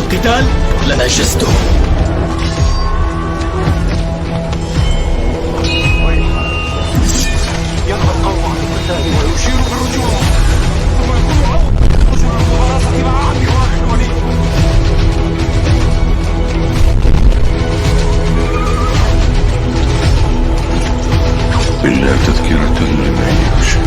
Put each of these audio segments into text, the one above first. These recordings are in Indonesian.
القتال لنجزته. ينهى القوم عن القتال ويشير بالرجوع، ثم يكون رجل المبارزة مع عبد خالد الوليد. إلا تذكرة لمن يخشى،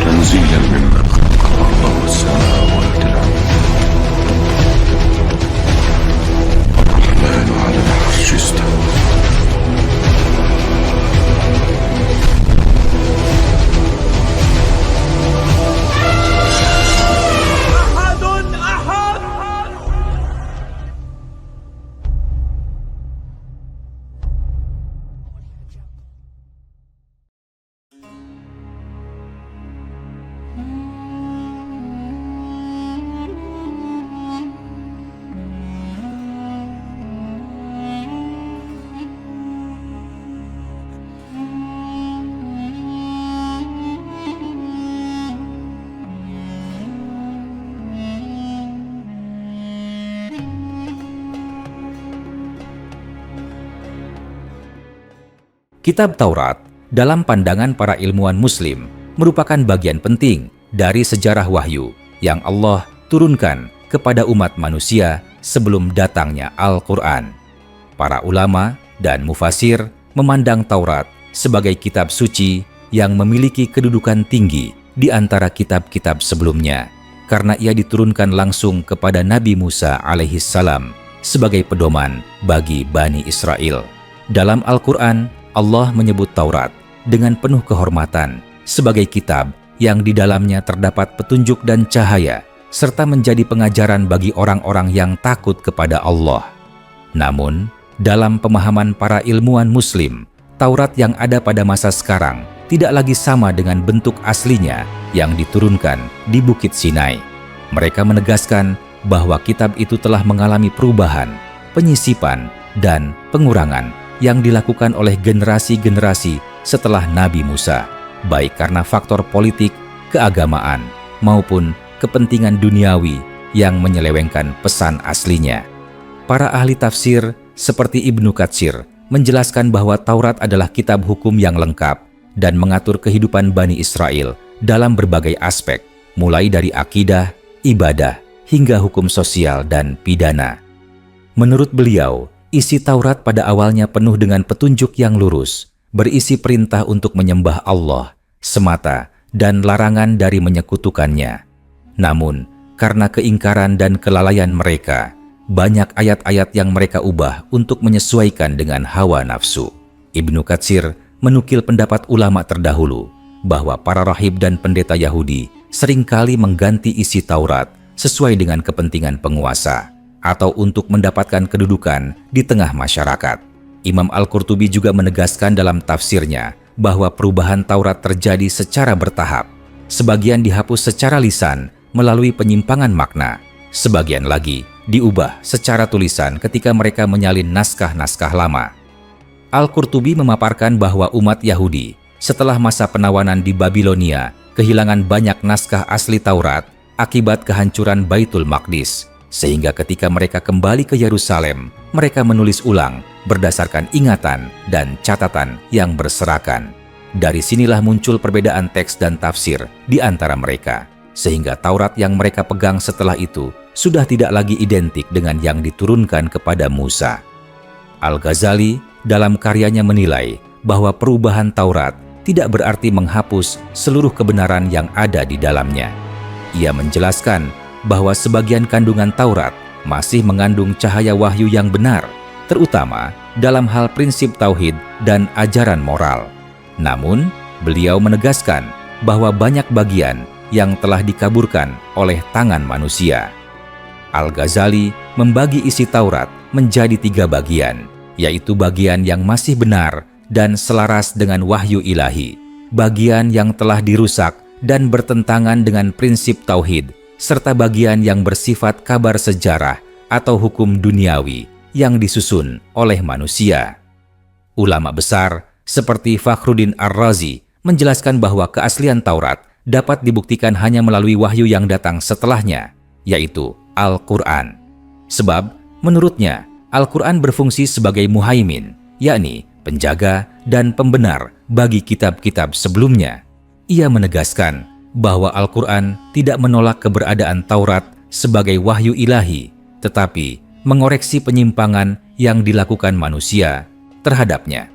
تنزيلا ممن خلق الأرض والسماوات العلى. الرحمن على العرش استوى. Kitab Taurat, dalam pandangan para ilmuwan Muslim, merupakan bagian penting dari sejarah wahyu yang Allah turunkan kepada umat manusia sebelum datangnya Al-Quran. Para ulama dan mufasir memandang Taurat sebagai kitab suci yang memiliki kedudukan tinggi di antara kitab-kitab sebelumnya, karena ia diturunkan langsung kepada Nabi Musa alaihissalam sebagai pedoman bagi Bani Israel. Dalam Al-Quran, Allah menyebut Taurat dengan penuh kehormatan sebagai kitab yang di dalamnya terdapat petunjuk dan cahaya, serta menjadi pengajaran bagi orang-orang yang takut kepada Allah. Namun, dalam pemahaman para ilmuwan Muslim, Taurat yang ada pada masa sekarang tidak lagi sama dengan bentuk aslinya yang diturunkan di Bukit Sinai. Mereka menegaskan bahwa kitab itu telah mengalami perubahan, penyisipan, dan pengurangan yang dilakukan oleh generasi-generasi setelah Nabi Musa, baik karena faktor politik, keagamaan, maupun kepentingan duniawi yang menyelewengkan pesan aslinya. Para ahli tafsir seperti Ibnu Katsir menjelaskan bahwa Taurat adalah kitab hukum yang lengkap dan mengatur kehidupan Bani Israel dalam berbagai aspek, mulai dari akidah, ibadah, hingga hukum sosial dan pidana. Menurut beliau, isi Taurat pada awalnya penuh dengan petunjuk yang lurus, berisi perintah untuk menyembah Allah semata dan larangan dari menyekutukannya. Namun, karena keingkaran dan kelalaian mereka, banyak ayat-ayat yang mereka ubah untuk menyesuaikan dengan hawa nafsu. Ibnu Katsir menukil pendapat ulama terdahulu bahwa para rahib dan pendeta Yahudi seringkali mengganti isi Taurat sesuai dengan kepentingan penguasa atau untuk mendapatkan kedudukan di tengah masyarakat. Imam Al-Qurtubi juga menegaskan dalam tafsirnya bahwa perubahan Taurat terjadi secara bertahap. Sebagian dihapus secara lisan melalui penyimpangan makna, sebagian lagi diubah secara tulisan ketika mereka menyalin naskah-naskah lama. Al-Qurtubi memaparkan bahwa umat Yahudi setelah masa penawanan di Babilonia kehilangan banyak naskah asli Taurat akibat kehancuran Baitul Maqdis, sehingga ketika mereka kembali ke Yerusalem, mereka menulis ulang berdasarkan ingatan dan catatan yang berserakan. Dari sinilah muncul perbedaan teks dan tafsir di antara mereka, sehingga Taurat yang mereka pegang setelah itu sudah tidak lagi identik dengan yang diturunkan kepada Musa. Al-Ghazali dalam karyanya menilai bahwa perubahan Taurat tidak berarti menghapus seluruh kebenaran yang ada di dalamnya. Ia menjelaskan bahwa sebagian kandungan Taurat masih mengandung cahaya wahyu yang benar, terutama dalam hal prinsip tauhid dan ajaran moral. Namun, beliau menegaskan bahwa banyak bagian yang telah dikaburkan oleh tangan manusia. Al-Ghazali membagi isi Taurat menjadi 3 bagian, yaitu bagian yang masih benar dan selaras dengan wahyu ilahi, bagian yang telah dirusak dan bertentangan dengan prinsip tauhid, serta bagian yang bersifat kabar sejarah atau hukum duniawi yang disusun oleh manusia. Ulama besar seperti Fakhruddin Ar-Razi menjelaskan bahwa keaslian Taurat dapat dibuktikan hanya melalui wahyu yang datang setelahnya, yaitu Al-Quran. Sebab, menurutnya, Al-Quran berfungsi sebagai muhaimin, yakni penjaga dan pembenar bagi kitab-kitab sebelumnya. Ia menegaskan bahwa Al-Quran tidak menolak keberadaan Taurat sebagai wahyu ilahi, tetapi mengoreksi penyimpangan yang dilakukan manusia terhadapnya.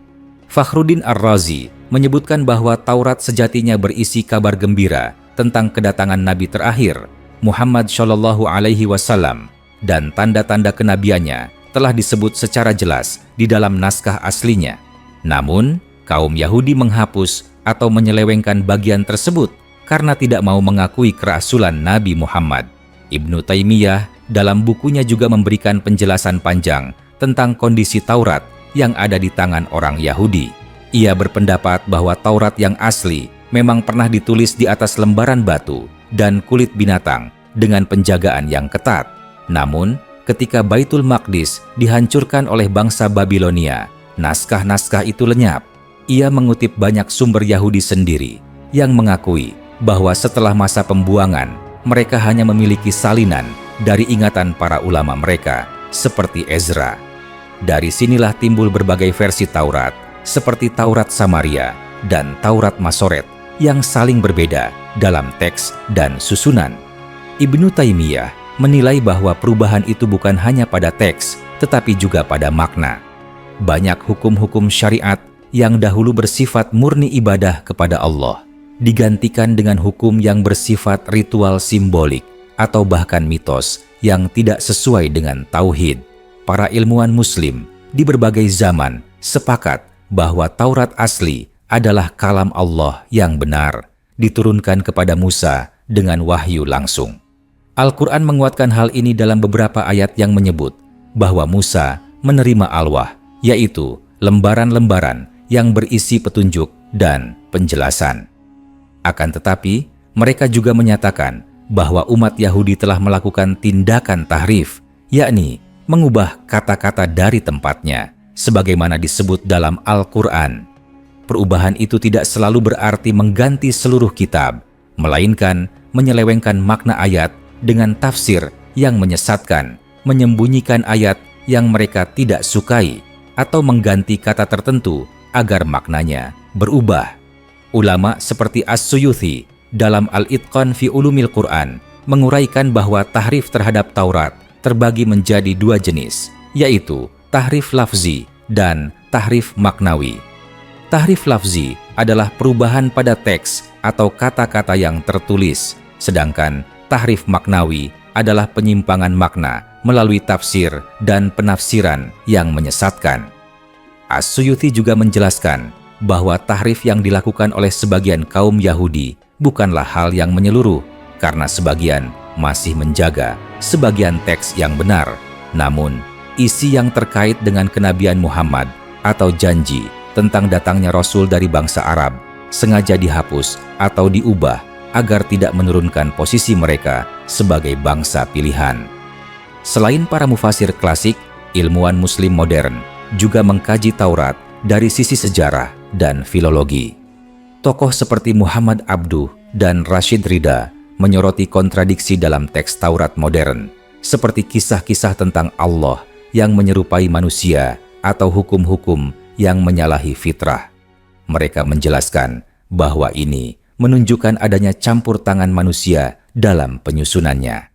Fakhruddin Ar-Razi menyebutkan bahwa Taurat sejatinya berisi kabar gembira tentang kedatangan Nabi terakhir, Muhammad Shallallahu Alaihi Wasallam, dan tanda-tanda kenabiannya telah disebut secara jelas di dalam naskah aslinya. Namun, kaum Yahudi menghapus atau menyelewengkan bagian tersebut karena tidak mau mengakui kerasulan Nabi Muhammad. Ibnu Taimiyah dalam bukunya juga memberikan penjelasan panjang tentang kondisi Taurat yang ada di tangan orang Yahudi. Ia berpendapat bahwa Taurat yang asli memang pernah ditulis di atas lembaran batu dan kulit binatang dengan penjagaan yang ketat. Namun, ketika Baitul Maqdis dihancurkan oleh bangsa Babilonia, naskah-naskah itu lenyap. Ia mengutip banyak sumber Yahudi sendiri yang mengakui bahwa setelah masa pembuangan, mereka hanya memiliki salinan dari ingatan para ulama mereka, seperti Ezra. Dari sinilah timbul berbagai versi Taurat, seperti Taurat Samaria dan Taurat Masoret yang saling berbeda dalam teks dan susunan. Ibnu Taimiyah menilai bahwa perubahan itu bukan hanya pada teks, tetapi juga pada makna. Banyak hukum-hukum syariat yang dahulu bersifat murni ibadah kepada Allah digantikan dengan hukum yang bersifat ritual simbolik atau bahkan mitos yang tidak sesuai dengan tauhid. Para ilmuwan Muslim di berbagai zaman sepakat bahwa Taurat asli adalah kalam Allah yang benar, diturunkan kepada Musa dengan wahyu langsung. Al-Quran menguatkan hal ini dalam beberapa ayat yang menyebut bahwa Musa menerima alwah, yaitu lembaran-lembaran yang berisi petunjuk dan penjelasan. Akan tetapi, mereka juga menyatakan bahwa umat Yahudi telah melakukan tindakan tahrif, yakni mengubah kata-kata dari tempatnya, sebagaimana disebut dalam Al-Quran. Perubahan itu tidak selalu berarti mengganti seluruh kitab, melainkan menyelewengkan makna ayat dengan tafsir yang menyesatkan, menyembunyikan ayat yang mereka tidak sukai, atau mengganti kata tertentu agar maknanya berubah. Ulama seperti As-Suyuti dalam Al-Itqan fi Ulumil Quran menguraikan bahwa tahrif terhadap Taurat terbagi menjadi dua jenis, yaitu tahrif lafzi dan tahrif maknawi. Tahrif lafzi adalah perubahan pada teks atau kata-kata yang tertulis, sedangkan tahrif maknawi adalah penyimpangan makna melalui tafsir dan penafsiran yang menyesatkan. As-Suyuti juga menjelaskan bahwa tahrif yang dilakukan oleh sebagian kaum Yahudi bukanlah hal yang menyeluruh, karena sebagian masih menjaga sebagian teks yang benar, namun isi yang terkait dengan kenabian Muhammad atau janji tentang datangnya Rasul dari bangsa Arab sengaja dihapus atau diubah agar tidak menurunkan posisi mereka sebagai bangsa pilihan. Selain para mufasir klasik, ilmuwan Muslim modern juga mengkaji Taurat dari sisi sejarah dan filologi. Tokoh seperti Muhammad Abduh dan Rashid Rida menyoroti kontradiksi dalam teks Taurat modern, seperti kisah-kisah tentang Allah yang menyerupai manusia atau hukum-hukum yang menyalahi fitrah. Mereka menjelaskan bahwa ini menunjukkan adanya campur tangan manusia dalam penyusunannya.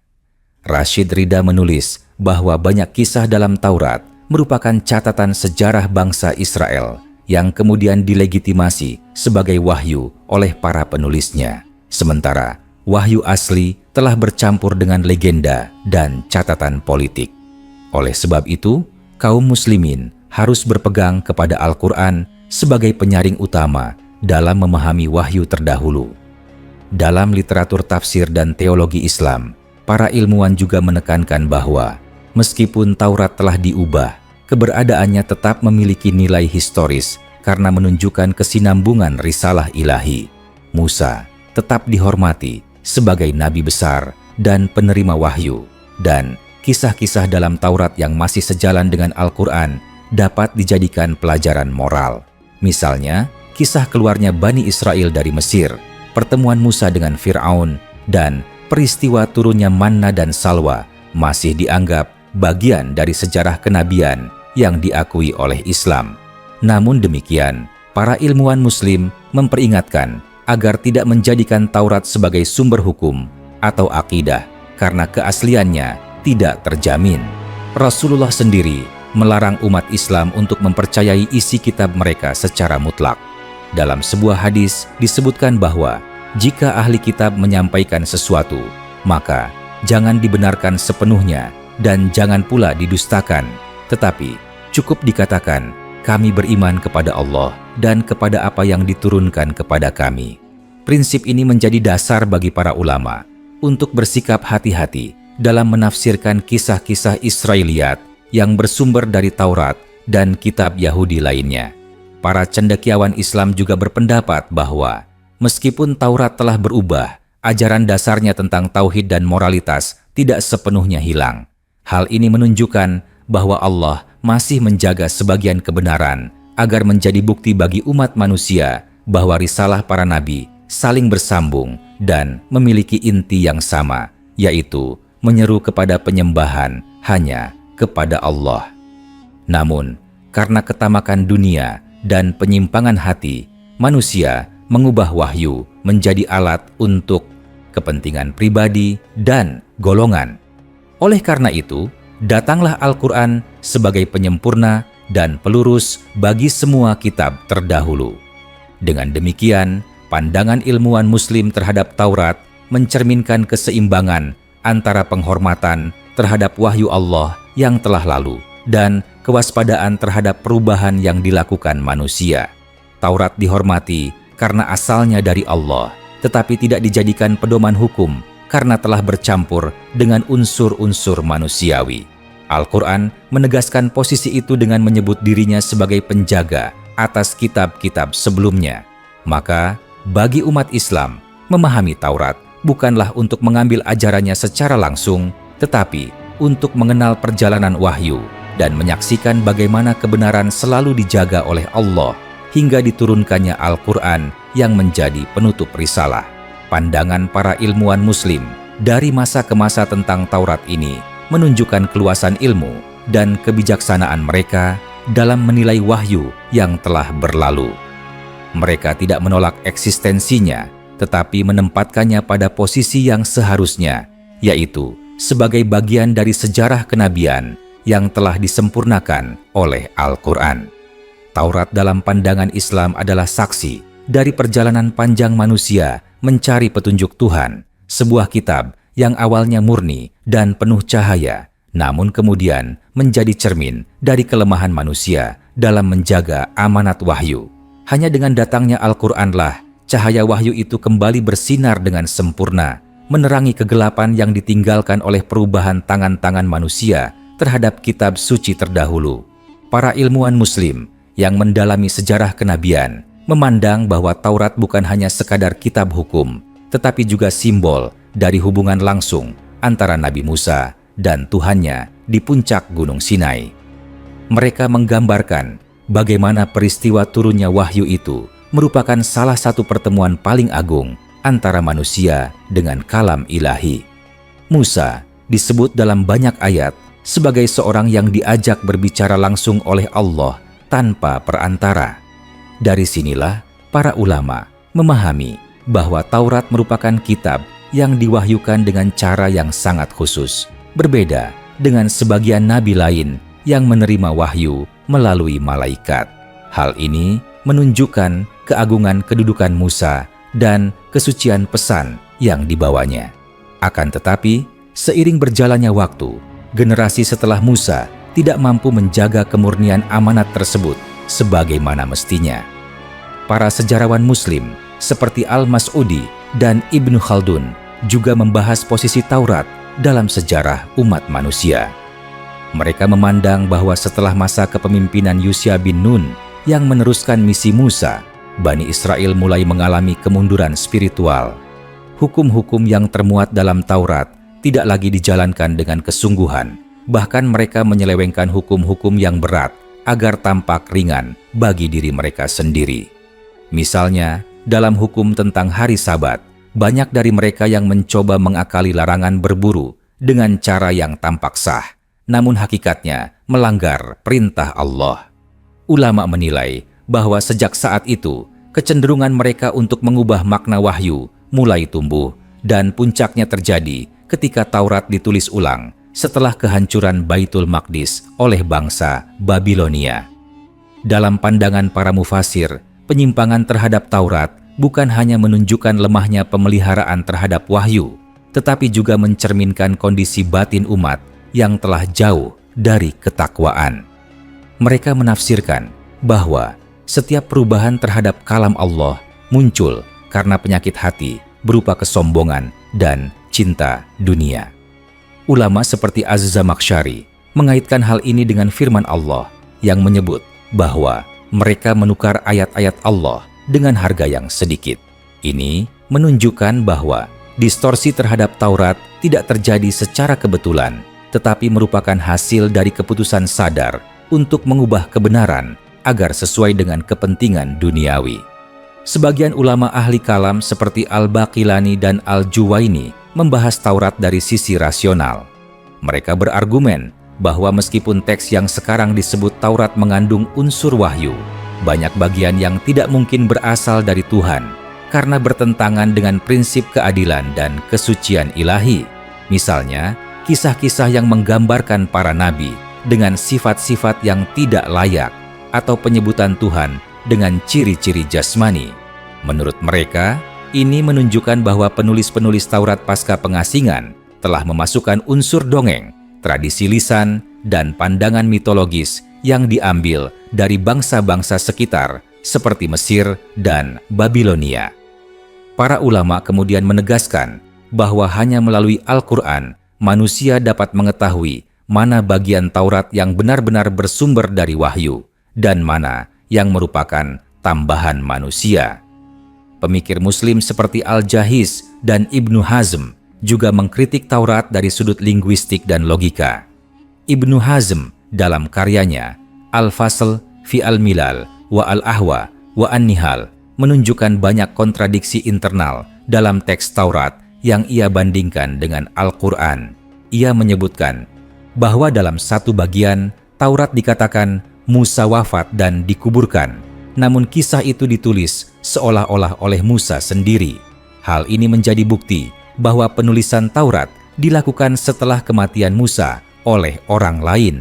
Rashid Rida menulis bahwa banyak kisah dalam Taurat merupakan catatan sejarah bangsa Israel yang kemudian dilegitimasi sebagai wahyu oleh para penulisnya. Sementara wahyu asli telah bercampur dengan legenda dan catatan politik. Oleh sebab itu, kaum muslimin harus berpegang kepada Al-Quran sebagai penyaring utama dalam memahami wahyu terdahulu. Dalam literatur tafsir dan teologi Islam, para ilmuwan juga menekankan bahwa meskipun Taurat telah diubah, keberadaannya tetap memiliki nilai historis karena menunjukkan kesinambungan risalah ilahi. Musa tetap dihormati sebagai nabi besar dan penerima wahyu, dan kisah-kisah dalam Taurat yang masih sejalan dengan Al-Quran dapat dijadikan pelajaran moral. Misalnya, kisah keluarnya Bani Israel dari Mesir pertemuan Musa dengan Fir'aun, dan peristiwa turunnya manna dan salwa masih dianggap bagian dari sejarah kenabian yang diakui oleh Islam. Namun demikian, para ilmuwan Muslim memperingatkan agar tidak menjadikan Taurat sebagai sumber hukum atau akidah karena keasliannya tidak terjamin. Rasulullah sendiri melarang umat Islam untuk mempercayai isi kitab mereka secara mutlak. Dalam sebuah hadis disebutkan bahwa jika ahli kitab menyampaikan sesuatu, maka jangan dibenarkan sepenuhnya dan jangan pula didustakan, tetapi cukup dikatakan, kami beriman kepada Allah dan kepada apa yang diturunkan kepada kami. Prinsip ini menjadi dasar bagi para ulama untuk bersikap hati-hati dalam menafsirkan kisah-kisah Israiliyat yang bersumber dari Taurat dan kitab Yahudi lainnya. Para cendekiawan Islam juga berpendapat bahwa meskipun Taurat telah berubah, ajaran dasarnya tentang tauhid dan moralitas tidak sepenuhnya hilang. Hal ini menunjukkan bahwa Allah masih menjaga sebagian kebenaran agar menjadi bukti bagi umat manusia bahwa risalah para nabi saling bersambung dan memiliki inti yang sama, yaitu menyeru kepada penyembahan hanya kepada Allah. Namun, karena ketamakan dunia dan penyimpangan hati, manusia mengubah wahyu menjadi alat untuk kepentingan pribadi dan golongan. Oleh karena itu, datanglah Al-Quran sebagai penyempurna dan pelurus bagi semua kitab terdahulu. Dengan demikian, pandangan ilmuwan Muslim terhadap Taurat mencerminkan keseimbangan antara penghormatan terhadap wahyu Allah yang telah lalu dan kewaspadaan terhadap perubahan yang dilakukan manusia. Taurat dihormati karena asalnya dari Allah, tetapi tidak dijadikan pedoman hukum karena telah bercampur dengan unsur-unsur manusiawi. Al-Quran menegaskan posisi itu dengan menyebut dirinya sebagai penjaga atas kitab-kitab sebelumnya. Maka, bagi umat Islam, memahami Taurat bukanlah untuk mengambil ajarannya secara langsung, tetapi untuk mengenal perjalanan wahyu dan menyaksikan bagaimana kebenaran selalu dijaga oleh Allah hingga diturunkannya Al-Quran yang menjadi penutup risalah. Pandangan para ilmuwan Muslim dari masa ke masa tentang Taurat ini menunjukkan keluasan ilmu dan kebijaksanaan mereka dalam menilai wahyu yang telah berlalu. Mereka tidak menolak eksistensinya, tetapi menempatkannya pada posisi yang seharusnya, yaitu sebagai bagian dari sejarah kenabian yang telah disempurnakan oleh Al-Quran. Taurat dalam pandangan Islam adalah saksi dari perjalanan panjang manusia mencari petunjuk Tuhan, sebuah kitab yang awalnya murni dan penuh cahaya, namun kemudian menjadi cermin dari kelemahan manusia dalam menjaga amanat wahyu. Hanya dengan datangnya Al-Quranlah, cahaya wahyu itu kembali bersinar dengan sempurna, menerangi kegelapan yang ditinggalkan oleh perubahan tangan-tangan manusia terhadap kitab suci terdahulu. Para ilmuwan Muslim yang mendalami sejarah kenabian memandang bahwa Taurat bukan hanya sekadar kitab hukum, tetapi juga simbol dari hubungan langsung antara Nabi Musa dan Tuhannya di puncak Gunung Sinai. Mereka menggambarkan bagaimana peristiwa turunnya wahyu itu merupakan salah satu pertemuan paling agung antara manusia dengan kalam ilahi. Musa disebut dalam banyak ayat sebagai seorang yang diajak berbicara langsung oleh Allah tanpa perantara. Dari sinilah para ulama memahami bahwa Taurat merupakan kitab yang diwahyukan dengan cara yang sangat khusus, berbeda dengan sebagian nabi lain yang menerima wahyu melalui malaikat. Hal ini menunjukkan keagungan kedudukan Musa dan kesucian pesan yang dibawanya. Akan tetapi, seiring berjalannya waktu, generasi setelah Musa tidak mampu menjaga kemurnian amanat tersebut sebagaimana mestinya. Para sejarawan Muslim seperti Al-Mas'udi dan Ibnu Khaldun juga membahas posisi Taurat dalam sejarah umat manusia. Mereka memandang bahwa setelah masa kepemimpinan Yusya bin Nun yang meneruskan misi Musa, Bani Israel mulai mengalami kemunduran spiritual. Hukum-hukum yang termuat dalam Taurat tidak lagi dijalankan dengan kesungguhan, bahkan mereka menyelewengkan hukum-hukum yang berat agar tampak ringan bagi diri mereka sendiri. Misalnya, dalam hukum tentang hari Sabat, banyak dari mereka yang mencoba mengakali larangan berburu dengan cara yang tampak sah, namun hakikatnya melanggar perintah Allah. Ulama menilai bahwa sejak saat itu, kecenderungan mereka untuk mengubah makna wahyu mulai tumbuh, dan puncaknya terjadi ketika Taurat ditulis ulang setelah kehancuran Baitul Maqdis oleh bangsa Babilonia. Dalam pandangan para mufasir, penyimpangan terhadap Taurat bukan hanya menunjukkan lemahnya pemeliharaan terhadap wahyu, tetapi juga mencerminkan kondisi batin umat yang telah jauh dari ketakwaan. Mereka menafsirkan bahwa setiap perubahan terhadap kalam Allah muncul karena penyakit hati berupa kesombongan dan cinta dunia. Ulama seperti Az-Zamakhsyari mengaitkan hal ini dengan firman Allah yang menyebut bahwa mereka menukar ayat-ayat Allah dengan harga yang sedikit. Ini menunjukkan bahwa distorsi terhadap Taurat tidak terjadi secara kebetulan, tetapi merupakan hasil dari keputusan sadar untuk mengubah kebenaran agar sesuai dengan kepentingan duniawi. Sebagian ulama ahli kalam seperti Al-Baqilani dan Al-Juwaini membahas Taurat dari sisi rasional. Mereka berargumen bahwa meskipun teks yang sekarang disebut Taurat mengandung unsur wahyu, banyak bagian yang tidak mungkin berasal dari Tuhan karena bertentangan dengan prinsip keadilan dan kesucian ilahi. Misalnya, kisah-kisah yang menggambarkan para nabi dengan sifat-sifat yang tidak layak atau penyebutan Tuhan dengan ciri-ciri jasmani. Menurut mereka, ini menunjukkan bahwa penulis-penulis Taurat pasca pengasingan telah memasukkan unsur dongeng, tradisi lisan, dan pandangan mitologis yang diambil dari bangsa-bangsa sekitar seperti Mesir dan Babilonia. Para ulama kemudian menegaskan bahwa hanya melalui Al-Quran manusia dapat mengetahui mana bagian Taurat yang benar-benar bersumber dari wahyu dan mana yang merupakan tambahan manusia. Pemikir Muslim seperti Al-Jahiz dan Ibnu Hazm juga mengkritik Taurat dari sudut linguistik dan logika. Ibnu Hazm dalam karyanya Al-Fasl fi Al-Milal wa Al-Ahwa wa An-Nihal menunjukkan banyak kontradiksi internal dalam teks Taurat yang ia bandingkan dengan Al-Quran. Ia menyebutkan bahwa dalam satu bagian Taurat dikatakan Musa wafat dan dikuburkan, namun kisah itu ditulis seolah-olah oleh Musa sendiri. Hal ini menjadi bukti bahwa penulisan Taurat dilakukan setelah kematian Musa oleh orang lain.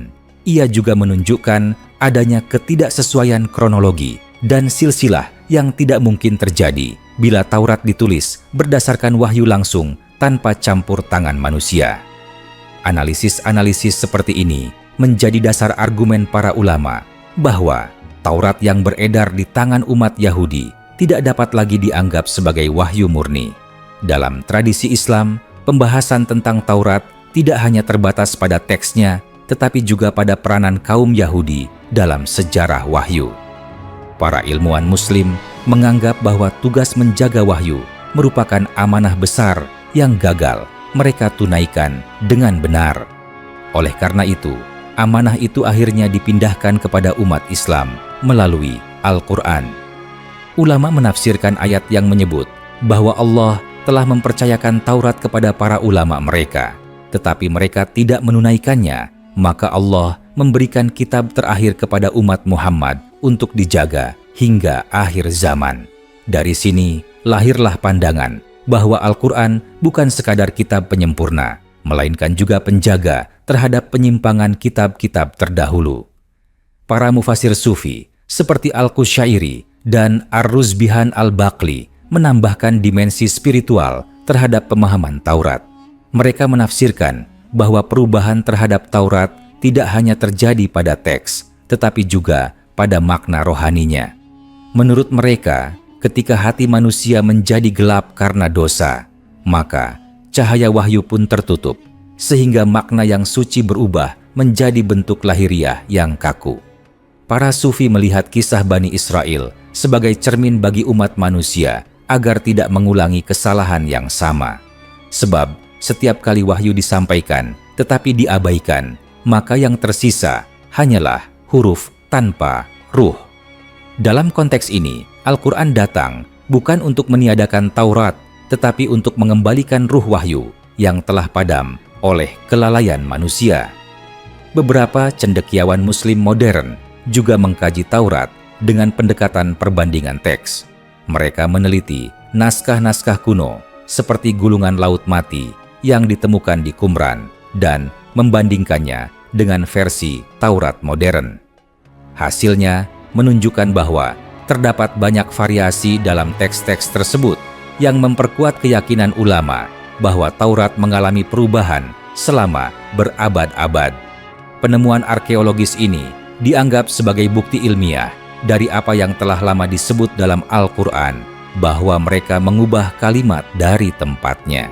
Ia juga menunjukkan adanya ketidaksesuaian kronologi dan silsilah yang tidak mungkin terjadi bila Taurat ditulis berdasarkan wahyu langsung tanpa campur tangan manusia. Analisis-analisis seperti ini menjadi dasar argumen para ulama bahwa Taurat yang beredar di tangan umat Yahudi tidak dapat lagi dianggap sebagai wahyu murni. Dalam tradisi Islam, pembahasan tentang Taurat tidak hanya terbatas pada teksnya, tetapi juga pada peranan kaum Yahudi dalam sejarah wahyu. Para ilmuwan Muslim menganggap bahwa tugas menjaga wahyu merupakan amanah besar yang gagal mereka tunaikan dengan benar. Oleh karena itu, amanah itu akhirnya dipindahkan kepada umat Islam melalui Al-Quran. Ulama menafsirkan ayat yang menyebut bahwa Allah telah mempercayakan Taurat kepada para ulama mereka, tetapi mereka tidak menunaikannya, maka Allah memberikan kitab terakhir kepada umat Muhammad untuk dijaga hingga akhir zaman. Dari sini lahirlah pandangan bahwa Al-Quran bukan sekadar kitab penyempurna, melainkan juga penjaga terhadap penyimpangan kitab-kitab terdahulu. Para mufasir Sufi seperti Al-Qusyairi dan Ar-Ruzbihan Al-Baqli menambahkan dimensi spiritual terhadap pemahaman Taurat. Mereka menafsirkan bahwa perubahan terhadap Taurat tidak hanya terjadi pada teks, tetapi juga pada makna rohaninya. Menurut mereka, ketika hati manusia menjadi gelap karena dosa, maka cahaya wahyu pun tertutup, sehingga makna yang suci berubah menjadi bentuk lahiriah yang kaku. Para Sufi melihat kisah Bani Israel sebagai cermin bagi umat manusia agar tidak mengulangi kesalahan yang sama. Sebab setiap kali wahyu disampaikan tetapi diabaikan, maka yang tersisa hanyalah huruf tanpa ruh. Dalam konteks ini, Al-Quran datang bukan untuk meniadakan Taurat, tetapi untuk mengembalikan ruh wahyu yang telah padam oleh kelalaian manusia. Beberapa cendekiawan Muslim modern juga mengkaji Taurat dengan pendekatan perbandingan teks. Mereka meneliti naskah-naskah kuno seperti gulungan laut mati yang ditemukan di Qumran dan membandingkannya dengan versi Taurat modern. Hasilnya menunjukkan bahwa terdapat banyak variasi dalam teks-teks tersebut yang memperkuat keyakinan ulama bahwa Taurat mengalami perubahan selama berabad-abad. Penemuan arkeologis ini dianggap sebagai bukti ilmiah dari apa yang telah lama disebut dalam Al-Quran, bahwa mereka mengubah kalimat dari tempatnya.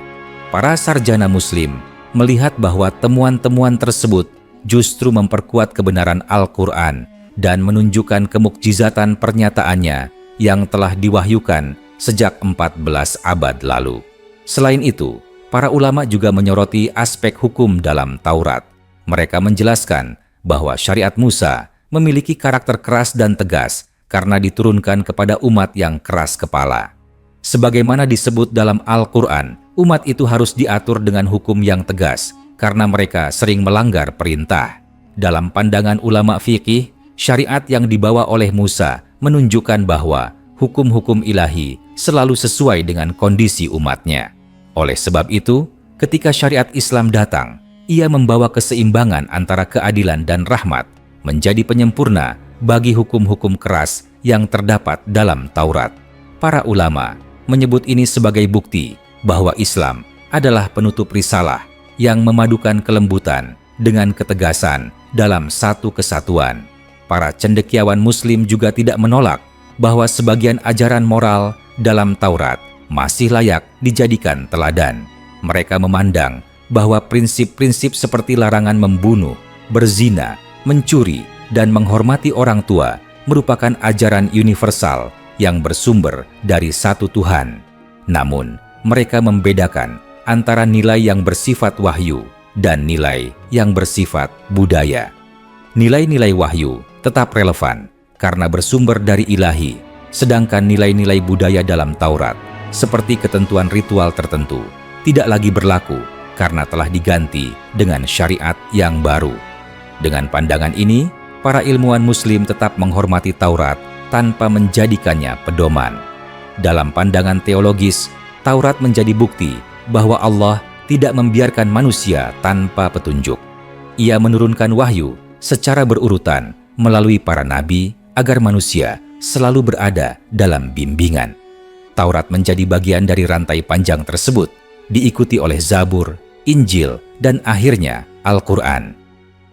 Para sarjana Muslim melihat bahwa temuan-temuan tersebut justru memperkuat kebenaran Al-Quran dan menunjukkan kemukjizatan pernyataannya yang telah diwahyukan sejak 14 abad lalu. Selain itu, para ulama juga menyoroti aspek hukum dalam Taurat. Mereka menjelaskan bahwa syariat Musa memiliki karakter keras dan tegas karena diturunkan kepada umat yang keras kepala. Sebagaimana disebut dalam Al-Quran, umat itu harus diatur dengan hukum yang tegas karena mereka sering melanggar perintah. Dalam pandangan ulama fikih, syariat yang dibawa oleh Musa menunjukkan bahwa hukum-hukum ilahi selalu sesuai dengan kondisi umatnya. Oleh sebab itu, ketika syariat Islam datang, ia membawa keseimbangan antara keadilan dan rahmat, menjadi penyempurna bagi hukum-hukum keras yang terdapat dalam Taurat. Para ulama menyebut ini sebagai bukti bahwa Islam adalah penutup risalah yang memadukan kelembutan dengan ketegasan dalam satu kesatuan. Para cendekiawan Muslim juga tidak menolak bahwa sebagian ajaran moral dalam Taurat masih layak dijadikan teladan. Mereka memandang bahwa prinsip-prinsip seperti larangan membunuh, berzina, mencuri, dan menghormati orang tua merupakan ajaran universal yang bersumber dari satu Tuhan. Namun, mereka membedakan antara nilai yang bersifat wahyu dan nilai yang bersifat budaya. Nilai-nilai wahyu tetap relevan karena bersumber dari ilahi, sedangkan nilai-nilai budaya dalam Taurat, seperti ketentuan ritual tertentu, tidak lagi berlaku karena telah diganti dengan syariat yang baru. Dengan pandangan ini, para ilmuwan Muslim tetap menghormati Taurat tanpa menjadikannya pedoman. Dalam pandangan teologis, Taurat menjadi bukti bahwa Allah tidak membiarkan manusia tanpa petunjuk. Ia menurunkan wahyu secara berurutan melalui para nabi agar manusia selalu berada dalam bimbingan. Taurat menjadi bagian dari rantai panjang tersebut, diikuti oleh Zabur, Injil, dan akhirnya Al-Quran.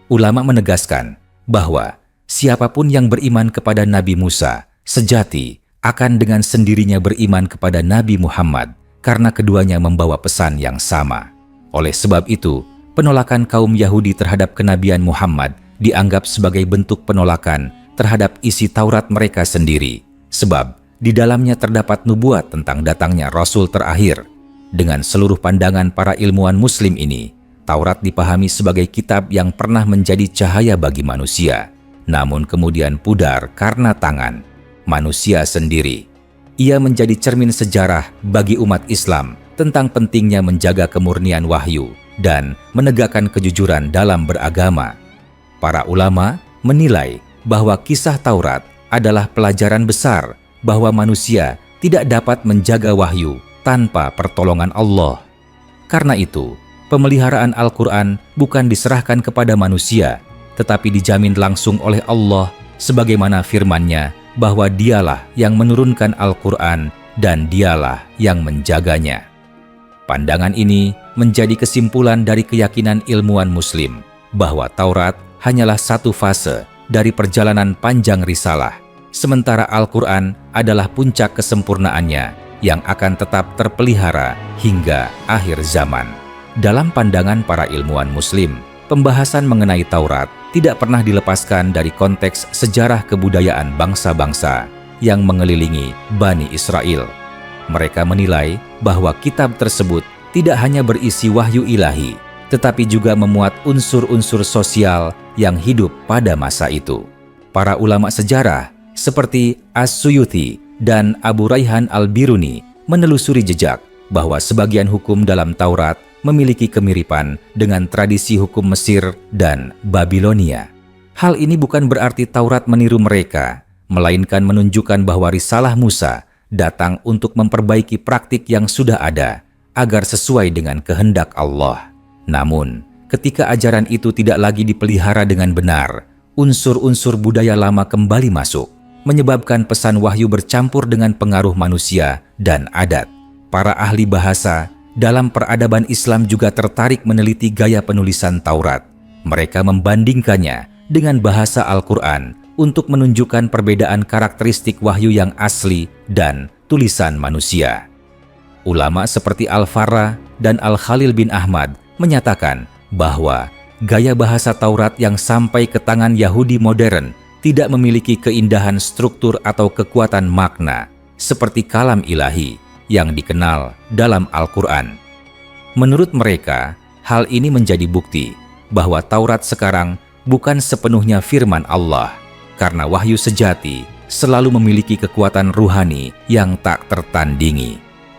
Ulama menegaskan bahwa siapapun yang beriman kepada Nabi Musa sejati akan dengan sendirinya beriman kepada Nabi Muhammad karena keduanya membawa pesan yang sama. Oleh sebab itu, penolakan kaum Yahudi terhadap kenabian Muhammad dianggap sebagai bentuk penolakan terhadap isi Taurat mereka sendiri, sebab di dalamnya terdapat nubuat tentang datangnya Rasul terakhir. Dengan seluruh pandangan para ilmuwan Muslim ini, Taurat dipahami sebagai kitab yang pernah menjadi cahaya bagi manusia, namun kemudian pudar karena tangan manusia sendiri. Ia menjadi cermin sejarah bagi umat Islam tentang pentingnya menjaga kemurnian wahyu dan menegakkan kejujuran dalam beragama. Para ulama menilai bahwa kisah Taurat adalah pelajaran besar bahwa manusia tidak dapat menjaga wahyu tanpa pertolongan Allah. Karena itu, pemeliharaan Al-Quran bukan diserahkan kepada manusia, tetapi dijamin langsung oleh Allah sebagaimana firman-Nya bahwa Dialah yang menurunkan Al-Quran dan Dialah yang menjaganya. Pandangan ini menjadi kesimpulan dari keyakinan ilmuwan Muslim bahwa Taurat hanyalah satu fase dari perjalanan panjang risalah, sementara Al-Quran adalah puncak kesempurnaannya yang akan tetap terpelihara hingga akhir zaman. Dalam pandangan para ilmuwan Muslim, pembahasan mengenai Taurat tidak pernah dilepaskan dari konteks sejarah kebudayaan bangsa-bangsa yang mengelilingi Bani Israel. Mereka menilai bahwa kitab tersebut tidak hanya berisi wahyu ilahi, tetapi juga memuat unsur-unsur sosial yang hidup pada masa itu. Para ulama sejarah seperti As-Suyuti dan Abu Raihan Al-Biruni menelusuri jejak bahwa sebagian hukum dalam Taurat memiliki kemiripan dengan tradisi hukum Mesir dan Babilonia. Hal ini bukan berarti Taurat meniru mereka, melainkan menunjukkan bahwa risalah Musa datang untuk memperbaiki praktik yang sudah ada agar sesuai dengan kehendak Allah. Namun, ketika ajaran itu tidak lagi dipelihara dengan benar, unsur-unsur budaya lama kembali masuk, menyebabkan pesan wahyu bercampur dengan pengaruh manusia dan adat. Para ahli bahasa dalam peradaban Islam juga tertarik meneliti gaya penulisan Taurat. Mereka membandingkannya dengan bahasa Al-Quran untuk menunjukkan perbedaan karakteristik wahyu yang asli dan tulisan manusia. Ulama seperti Al-Farra dan Al-Khalil bin Ahmad menyatakan bahwa gaya bahasa Taurat yang sampai ke tangan Yahudi modern tidak memiliki keindahan struktur atau kekuatan makna seperti kalam ilahi yang dikenal dalam Al-Quran. Menurut mereka, hal ini menjadi bukti bahwa Taurat sekarang bukan sepenuhnya firman Allah, karena wahyu sejati selalu memiliki kekuatan ruhani yang tak tertandingi.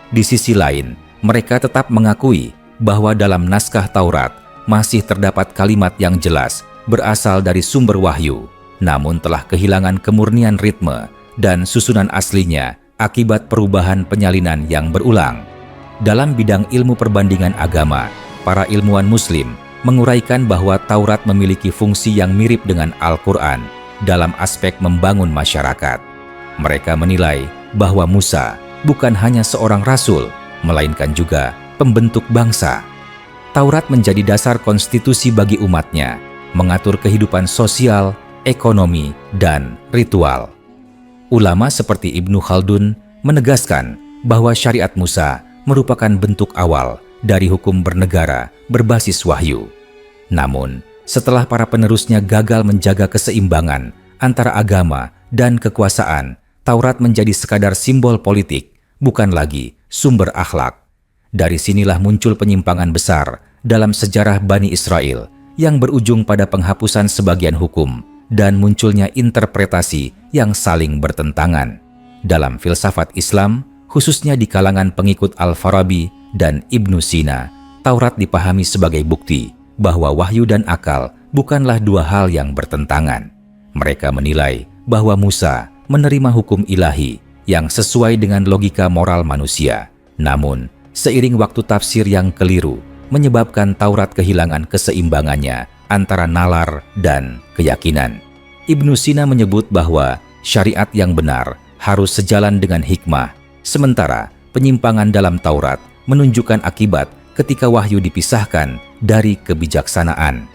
Di sisi lain, mereka tetap mengakui bahwa dalam naskah Taurat masih terdapat kalimat yang jelas berasal dari sumber wahyu, namun telah kehilangan kemurnian ritme dan susunan aslinya akibat perubahan penyalinan yang berulang. Dalam bidang ilmu perbandingan agama, para ilmuwan Muslim menguraikan bahwa Taurat memiliki fungsi yang mirip dengan Al-Quran dalam aspek membangun masyarakat. Mereka menilai bahwa Musa bukan hanya seorang rasul, melainkan juga pembentuk bangsa. Taurat menjadi dasar konstitusi bagi umatnya, mengatur kehidupan sosial, ekonomi, dan ritual. Ulama seperti Ibnu Khaldun menegaskan bahwa syariat Musa merupakan bentuk awal dari hukum bernegara berbasis wahyu. Namun, setelah para penerusnya gagal menjaga keseimbangan antara agama dan kekuasaan, Taurat menjadi sekadar simbol politik, bukan lagi sumber akhlak. Dari sinilah muncul penyimpangan besar dalam sejarah Bani Israel yang berujung pada penghapusan sebagian hukum dan munculnya interpretasi yang saling bertentangan. Dalam filsafat Islam, khususnya di kalangan pengikut Al-Farabi dan Ibnu Sina, Taurat dipahami sebagai bukti bahwa wahyu dan akal bukanlah dua hal yang bertentangan. Mereka menilai bahwa Musa menerima hukum ilahi yang sesuai dengan logika moral manusia. Namun, seiring waktu tafsir yang keliru menyebabkan Taurat kehilangan keseimbangannya antara nalar dan keyakinan. Ibnu Sina menyebut bahwa syariat yang benar harus sejalan dengan hikmah, sementara penyimpangan dalam Taurat menunjukkan akibat ketika wahyu dipisahkan dari kebijaksanaan.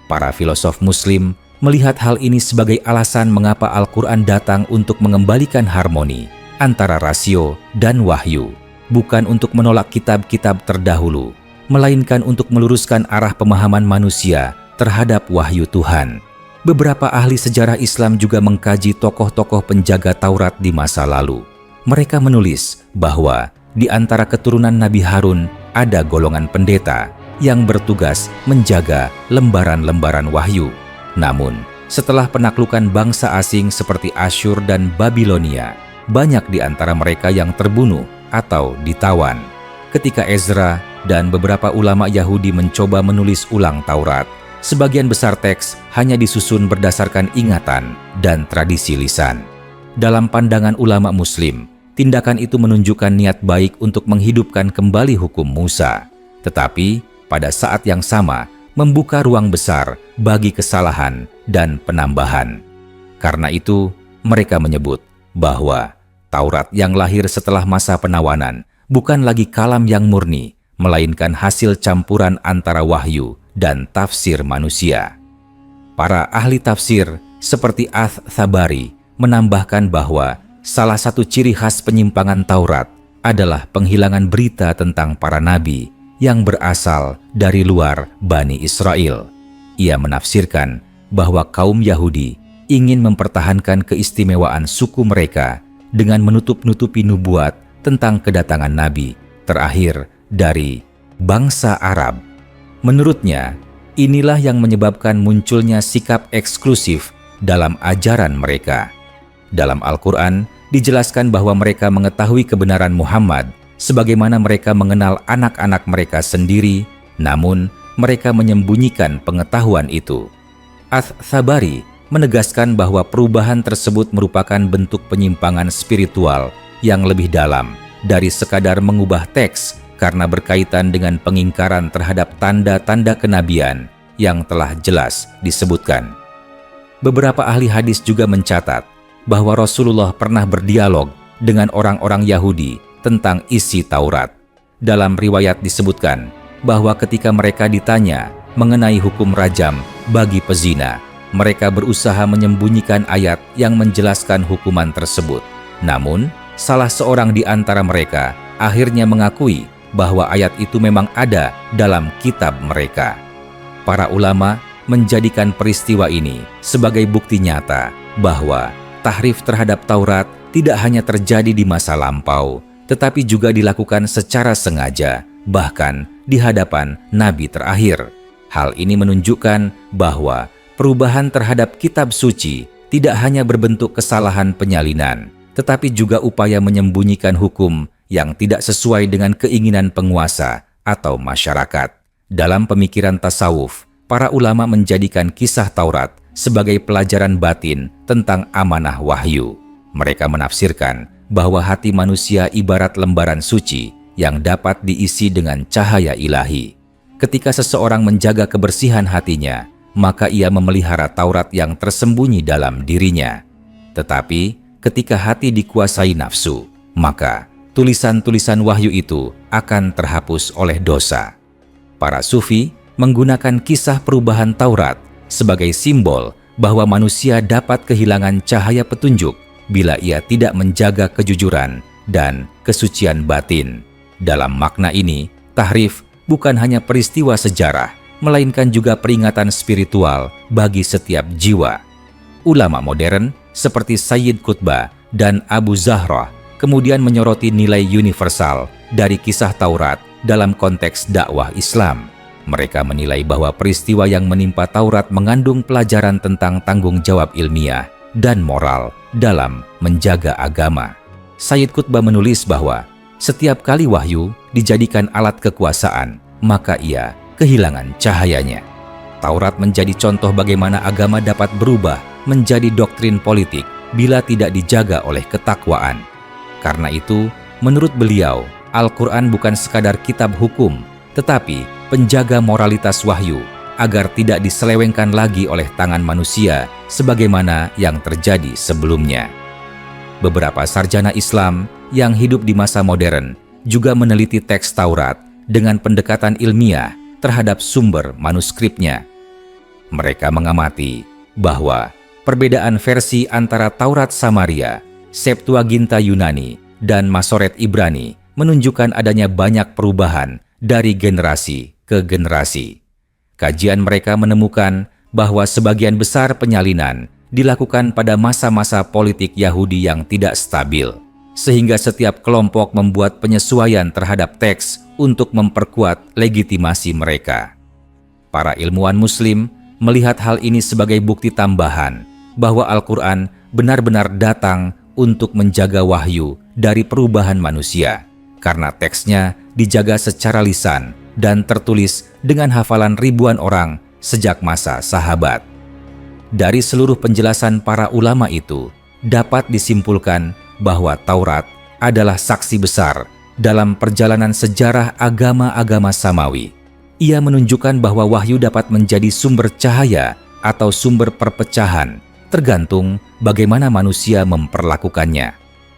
Para filosof Muslim melihat hal ini sebagai alasan mengapa Al-Quran datang untuk mengembalikan harmoni antara rasio dan wahyu, bukan untuk menolak kitab-kitab terdahulu, melainkan untuk meluruskan arah pemahaman manusia terhadap wahyu Tuhan. Beberapa ahli sejarah Islam juga mengkaji tokoh-tokoh penjaga Taurat di masa lalu. Mereka menulis bahwa di antara keturunan Nabi Harun ada golongan pendeta yang bertugas menjaga lembaran-lembaran wahyu. Namun, setelah penaklukan bangsa asing seperti Asyur dan Babilonia, banyak di antara mereka yang terbunuh atau ditawan. Ketika Ezra dan beberapa ulama Yahudi mencoba menulis ulang Taurat, sebagian besar teks hanya disusun berdasarkan ingatan dan tradisi lisan. Dalam pandangan ulama Muslim, tindakan itu menunjukkan niat baik untuk menghidupkan kembali hukum Musa, tetapi pada saat yang sama membuka ruang besar bagi kesalahan dan penambahan. Karena itu, mereka menyebut bahwa Taurat yang lahir setelah masa penawanan bukan lagi kalam yang murni, melainkan hasil campuran antara wahyu dan tafsir manusia. Para ahli tafsir seperti Ath-Thabari menambahkan bahwa salah satu ciri khas penyimpangan Taurat adalah penghilangan berita tentang para nabi yang berasal dari luar Bani Israel. Ia menafsirkan bahwa kaum Yahudi ingin mempertahankan keistimewaan suku mereka dengan menutup-nutupi nubuat tentang kedatangan nabi terakhir dari bangsa Arab. Menurutnya, inilah yang menyebabkan munculnya sikap eksklusif dalam ajaran mereka. Dalam Al-Quran, dijelaskan bahwa mereka mengetahui kebenaran Muhammad sebagaimana mereka mengenal anak-anak mereka sendiri, namun mereka menyembunyikan pengetahuan itu. Ats-Tsabari menegaskan bahwa perubahan tersebut merupakan bentuk penyimpangan spiritual yang lebih dalam dari sekadar mengubah teks karena berkaitan dengan pengingkaran terhadap tanda-tanda kenabian yang telah jelas disebutkan. Beberapa ahli hadis juga mencatat bahwa Rasulullah pernah berdialog dengan orang-orang Yahudi tentang isi Taurat. Dalam riwayat disebutkan bahwa ketika mereka ditanya mengenai hukum rajam bagi pezina, mereka berusaha menyembunyikan ayat yang menjelaskan hukuman tersebut. Namun, salah seorang di antara mereka akhirnya mengakui bahwa ayat itu memang ada dalam kitab mereka. Para ulama menjadikan peristiwa ini sebagai bukti nyata bahwa tahrif terhadap Taurat tidak hanya terjadi di masa lampau, tetapi juga dilakukan secara sengaja, bahkan di hadapan Nabi terakhir. Hal ini menunjukkan bahwa perubahan terhadap kitab suci tidak hanya berbentuk kesalahan penyalinan, tetapi juga upaya menyembunyikan hukum yang tidak sesuai dengan keinginan penguasa atau masyarakat. Dalam pemikiran tasawuf, para ulama menjadikan kisah Taurat sebagai pelajaran batin tentang amanah wahyu. Mereka menafsirkan bahwa hati manusia ibarat lembaran suci yang dapat diisi dengan cahaya ilahi. Ketika seseorang menjaga kebersihan hatinya, maka ia memelihara Taurat yang tersembunyi dalam dirinya. Tetapi ketika hati dikuasai nafsu, maka tulisan-tulisan wahyu itu akan terhapus oleh dosa. Para sufi menggunakan kisah perubahan Taurat sebagai simbol bahwa manusia dapat kehilangan cahaya petunjuk bila ia tidak menjaga kejujuran dan kesucian batin. Dalam makna ini, tahrif bukan hanya peristiwa sejarah, melainkan juga peringatan spiritual bagi setiap jiwa. Ulama modern seperti Sayyid Qutbah dan Abu Zahrah kemudian menyoroti nilai universal dari kisah Taurat dalam konteks dakwah Islam. Mereka menilai bahwa peristiwa yang menimpa Taurat mengandung pelajaran tentang tanggung jawab ilmiah dan moral dalam menjaga agama. Sayyid Qutbah menulis bahwa setiap kali wahyu dijadikan alat kekuasaan, maka ia kehilangan cahayanya. Taurat menjadi contoh bagaimana agama dapat berubah menjadi doktrin politik bila tidak dijaga oleh ketakwaan. Karena itu, menurut beliau, Al-Quran bukan sekadar kitab hukum, tetapi penjaga moralitas wahyu agar tidak diselewengkan lagi oleh tangan manusia sebagaimana yang terjadi sebelumnya. Beberapa sarjana Islam yang hidup di masa modern juga meneliti teks Taurat dengan pendekatan ilmiah terhadap sumber manuskripnya. Mereka mengamati bahwa perbedaan versi antara Taurat Samaria, Septuaginta Yunani, dan Masoret Ibrani menunjukkan adanya banyak perubahan dari generasi ke generasi. Kajian mereka menemukan bahwa sebagian besar penyalinan dilakukan pada masa-masa politik Yahudi yang tidak stabil, sehingga setiap kelompok membuat penyesuaian terhadap teks untuk memperkuat legitimasi mereka. Para ilmuwan Muslim melihat hal ini sebagai bukti tambahan bahwa Al-Quran benar-benar datang untuk menjaga wahyu dari perubahan manusia, karena teksnya dijaga secara lisan dan tertulis dengan hafalan ribuan orang sejak masa sahabat. Dari seluruh penjelasan para ulama itu, dapat disimpulkan bahwa Taurat adalah saksi besar dalam perjalanan sejarah agama-agama samawi. Ia menunjukkan bahwa wahyu dapat menjadi sumber cahaya atau sumber perpecahan, tergantung bagaimana manusia memperlakukannya.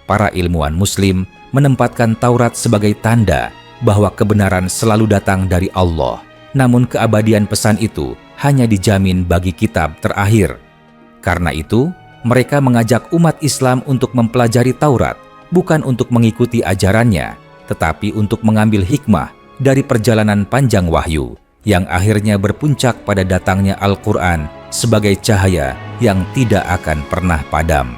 Para ilmuwan Muslim menempatkan Taurat sebagai tanda bahwa kebenaran selalu datang dari Allah, namun keabadian pesan itu hanya dijamin bagi kitab terakhir. Karena itu, mereka mengajak umat Islam untuk mempelajari Taurat, bukan untuk mengikuti ajarannya, tetapi untuk mengambil hikmah dari perjalanan panjang wahyu, yang akhirnya berpuncak pada datangnya Al-Quran sebagai cahaya yang tidak akan pernah padam.